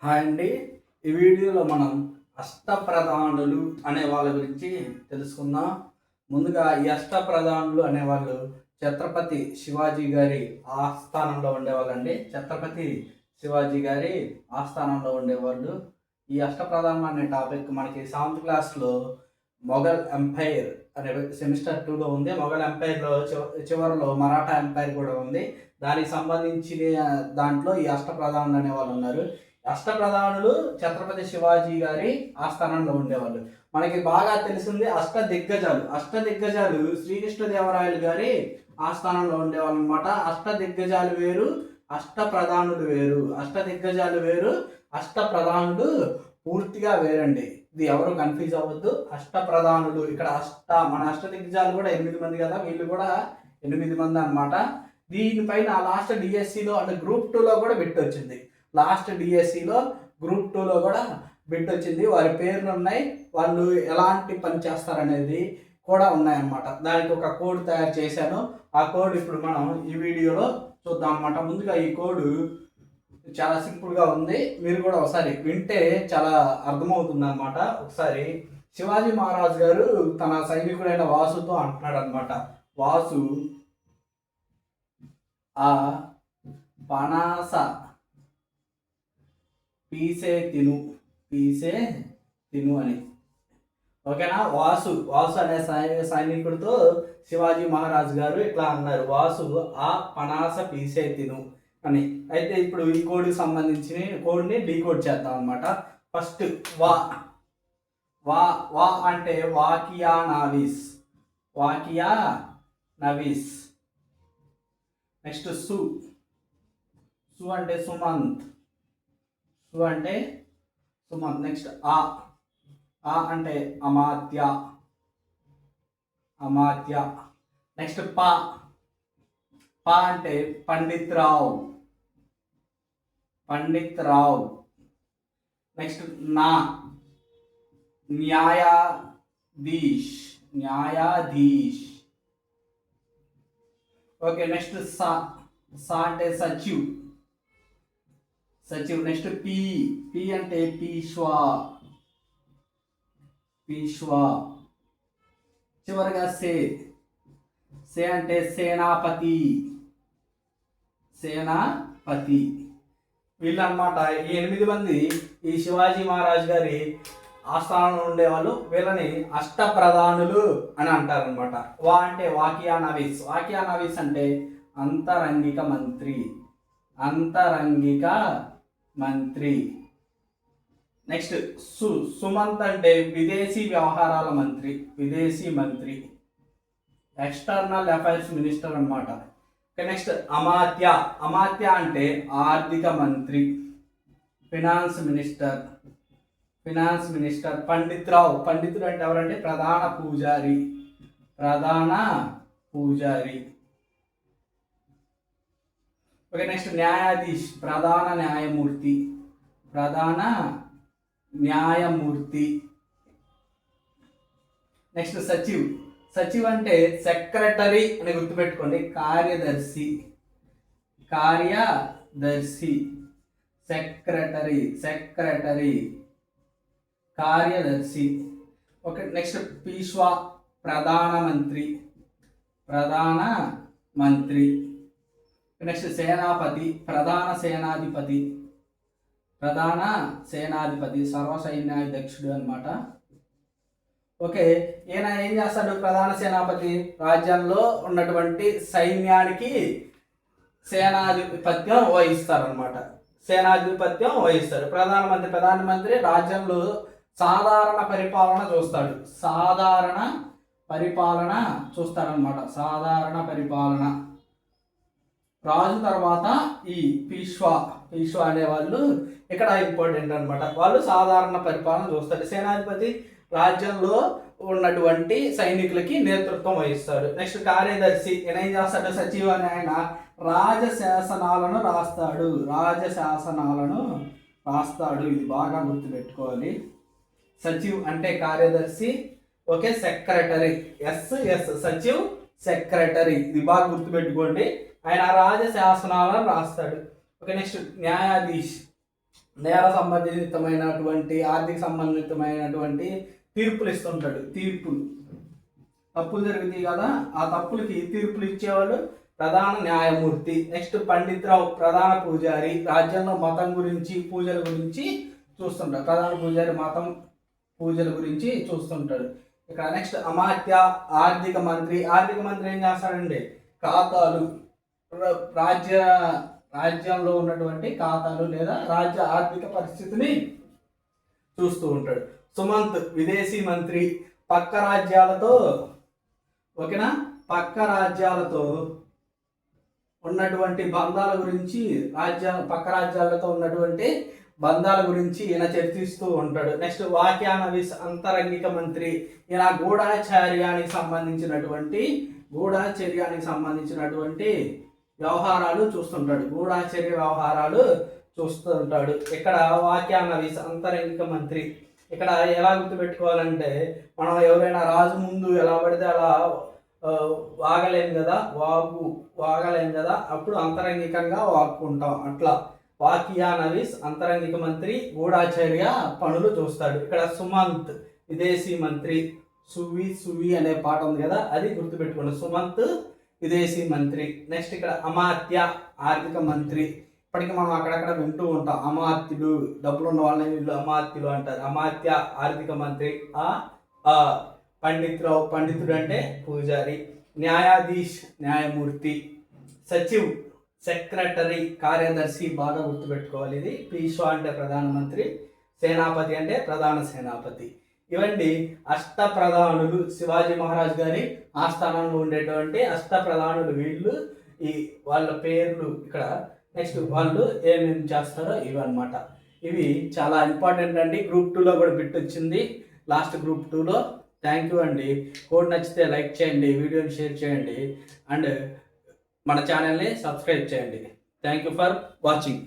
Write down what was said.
Hi అండి. ఈ వీడియోలో మనం అష్టప్రధానులు అనే వాళ్ళ గురించి తెలుసుకుందాం. ముందుగా ఈ అష్టప్రధానులు అనేవాళ్ళు ఛత్రపతి శివాజీ గారి ఆస్థానంలో ఉండేవాళ్ళండి. ఛత్రపతి శివాజీ గారి ఆస్థానంలో ఉండేవాళ్ళు. ఈ అష్టప్రధానులు అనే టాపిక్ మనకి 7th క్లాస్లో మొఘల్ ఎంపైర్ అనే సెమిస్టర్ 2లో ఉంది. మొఘల్ ఎంపైర్లో చివరిలో మరాఠా ఎంపైర్ కూడా ఉంది. దానికి సంబంధించిన దాంట్లో ఈ అష్టప్రధానులు అనే వాళ్ళు ఉన్నారు. అష్టప్రధానులు ఛత్రపతి శివాజీ గారి ఆస్థానంలో ఉండేవాళ్ళు. మనకి బాగా తెలిసింది అష్టదిగ్గజాలు శ్రీకృష్ణదేవరాయలు గారి ఆస్థానంలో ఉండేవాళ్ళు అనమాట. అష్టదిగ్గజాలు వేరు, అష్టప్రధానులు వేరు. అష్టదిగ్గజాలు వేరు, అష్టప్రధానులు పూర్తిగా వేరండి. ఇది ఎవరు కన్ఫ్యూజ్ అవ్వద్దు. అష్టప్రధానులు ఇక్కడ మన అష్టదిగ్గజాలు కూడా 8 మంది కదా, వీళ్ళు కూడా 8 మంది అనమాట. దీనిపైన లాస్ట్ డిఎస్సిలో అంటే గ్రూప్ 2లో కూడా బిట్ వచ్చింది. లాస్ట్ డిఎస్సిలో గ్రూప్ 2లో కూడా బిట్ వచ్చింది. వారి పేర్లు ఉన్నాయి, వాళ్ళు ఎలాంటి పని చేస్తారనేది కూడా ఉన్నాయన్నమాట. దానికి ఒక కోడ్ తయారు చేశాను. ఆ కోడ్ ఇప్పుడు మనం ఈ వీడియోలో చూద్దాం అనమాట. ముందుగా ఈ కోడ్ చాలా సింపుల్గా ఉంది, మీరు కూడా ఒకసారి వింటే చాలా అర్థమవుతుంది అనమాట. ఒకసారి శివాజీ మహారాజ్ గారు తన సైనికుడైన వాసుతో అంటున్నాడు అనమాట. వాసు, ఆ పనాస పీసే తిను అని. ఓకేనా. వాసు అనే సైనికుడితో శివాజీ మహారాజ్ గారు ఇట్లా అన్నారు, వాసు ఆ పనాస పీసే తిను అని. అయితే ఇప్పుడు ఈ కోడ్కి సంబంధించిన కోడ్ని డీకోడ్ చేద్దాం అనమాట. ఫస్ట్ వా అంటే వాకియా నవీస్. నెక్స్ట్ సు అంటే సుమంత్. నెక్స్ట్ ఆ అంటే అమాత్య. నెక్స్ట్ పా అంటే పండిత్ రావ్. నెక్స్ట్ నా న్యాయాధీష్. ఓకే. నెక్స్ట్ సా అంటే సచివ్. నెక్స్ట్ పి అంటే పీష్వా. చివరిగా సే అంటే సేనాపతి. వీళ్ళనమాట ఈ 8 మంది ఈ శివాజీ మహారాజ్ గారి ఆస్థానంలో ఉండేవాళ్ళు. వీళ్ళని అష్టప్రధానులు అని అంటారనమాట. వా అంటే వాకియా నవీస్ అంటే అంతరంగిక మంత్రి. నెక్స్ట్ సుమంత్ అంటే విదేశీ వ్యవహారాల మంత్రి. ఎక్స్టర్నల్ అఫైర్స్ మినిస్టర్ అనమాట. నెక్స్ట్ అమాత్య అంటే ఆర్థిక మంత్రి, ఫినాన్స్ మినిస్టర్. పండితుడు అంటే ఎవరంటే ప్రధాన పూజారి. ఓకే. నెక్స్ట్ న్యాయాధీష్ ప్రధాన న్యాయమూర్తి. నెక్స్ట్ సచివ్ అంటే సెక్రటరీ అని గుర్తుపెట్టుకోండి. కార్యదర్శి. సెక్రటరీ కార్యదర్శి. ఓకే. నెక్స్ట్ పీష్వా ప్రధానమంత్రి. నెక్స్ట్ సేనాపతి ప్రధాన సేనాధిపతి సర్వసైన్యాధ్యక్షుడు అనమాట. ఓకే. ఈయన ఏం చేస్తాడు? ప్రధాన సేనాపతి రాజ్యంలో ఉన్నటువంటి సైన్యానికి సేనాధిపత్యం వహిస్తారనమాట. ప్రధానమంత్రి రాజ్యంలో సాధారణ పరిపాలన చూస్తాడనమాట. రాజు తర్వాత ఈ పీష్వా అనేవాళ్ళు ఇక్కడ ఇంపార్టెంట్ అనమాట. వాళ్ళు సాధారణ పరిపాలన చూస్తారు. సేనాధిపతి రాజ్యంలో ఉన్నటువంటి సైనికులకి నేతృత్వం వహిస్తాడు. నెక్స్ట్ కార్యదర్శి ఈయన ఏం చేస్తాడు? సచివ్ అని ఆయన రాజశాసనాలను రాస్తాడు. ఇది బాగా గుర్తుపెట్టుకోవాలి. సచివ్ అంటే కార్యదర్శి. ఓకే. సెక్రటరీ సచివ్ సెక్రటరీ, ఇది బాగా గుర్తుపెట్టుకోండి. ఆయన రాజశాసనాలను రాస్తాడు. ఓకే. నెక్స్ట్ నేర సంబంధితమైనటువంటి ఆర్థిక సంబంధితమైనటువంటి తీర్పులు ఇస్తుంటాడు. తప్పులు జరుగుతాయి కదా, ఆ తప్పులకి తీర్పులు ఇచ్చేవాళ్ళు ప్రధాన న్యాయమూర్తి. నెక్స్ట్ పండిత్ రావు ప్రధాన పూజారి, రాజ్యంలో మతం గురించి పూజల గురించి చూస్తుంటాడు. ప్రధాన పూజారి మతం పూజల గురించి చూస్తుంటాడు. ఇక్కడ నెక్స్ట్ అమాత్య ఆర్థిక మంత్రి. ఆర్థిక మంత్రి ఏం చేస్తాడండి? ఖాతాలు, రాజ్యంలో ఉన్నటువంటి ఖాతాలు లేదా రాజ్య ఆర్థిక పరిస్థితిని చూస్తూ ఉంటాడు. సుమంత్ విదేశీ మంత్రి. పక్క రాజ్యాలతో ఓకేనా, పక్క రాజ్యాలతో ఉన్నటువంటి బంధాల గురించి, పక్క రాజ్యాలతో ఉన్నటువంటి బంధాల గురించి ఈయన చర్చిస్తూ ఉంటాడు. నెక్స్ట్ వాక్యానవిస్ అంతరంగిక మంత్రి. ఈయన గూఢాచర్యానికి సంబంధించినటువంటి వ్యవహారాలు చూస్తుంటాడు. గూఢాచర్య వ్యవహారాలు చూస్తుంటాడు. ఇక్కడ వాక్యానవిస్ అంతరంగిక మంత్రి. ఇక్కడ ఎలా గుర్తుపెట్టుకోవాలంటే, మనం ఎవరైనా రాజు ముందు ఎలా పడితే అలా వాగలేం కదా, అప్పుడు అంతరంగికంగా వాక్కుంటాం. అట్లా వాక్యానవిస్ అంతరంగిక మంత్రి గూఢాచర్య పనులు చూస్తాడు. ఇక్కడ సుమంత్ విదేశీ మంత్రి. సువి అనే పాట ఉంది కదా, అది గుర్తుపెట్టుకోండి. సుమంత్ విదేశీ మంత్రి. నెక్స్ట్ ఇక్కడ అమాత్య ఆర్థిక మంత్రి. ఇప్పటికీ మనం అక్కడక్కడ వింటూ ఉంటాం, అమాత్యుడు, డబ్బులు ఉన్న వాళ్ళని వీళ్ళు అమాత్యులు అంటారు. అమాత్య ఆర్థిక మంత్రి. పండిత్ రావు పండితుడు అంటే పూజారి. న్యాయాధీష్ న్యాయమూర్తి. సచివ్ సెక్రటరీ కార్యదర్శి, బాగా గుర్తుపెట్టుకోవాలి ఇది. పీష్వా అంటే ప్రధానమంత్రి, సేనాపతి అంటే ప్రధాన సేనాపతి. ఇవండి అష్టప్రధానులు. శివాజీ మహారాజ్ గారి ఆస్థానంలో ఉండేటువంటి అష్టప్రధానులు వీళ్ళు. వాళ్ళ పేర్లు ఇక్కడ. నెక్స్ట్ వాళ్ళు ఏమేమి చేస్తారో ఇవన్నమాట. ఇవి చాలా ఇంపార్టెంట్ అండి. గ్రూప్ 2లో కూడా బిట్ వచ్చింది, లాస్ట్ గ్రూప్ 2లో. థ్యాంక్ యూ అండి. కోడ్ నచ్చితే లైక్ చేయండి, వీడియోని షేర్ చేయండి, అండ్ మన ఛానల్ని సబ్స్క్రైబ్ చేయండి. Thank you for watching.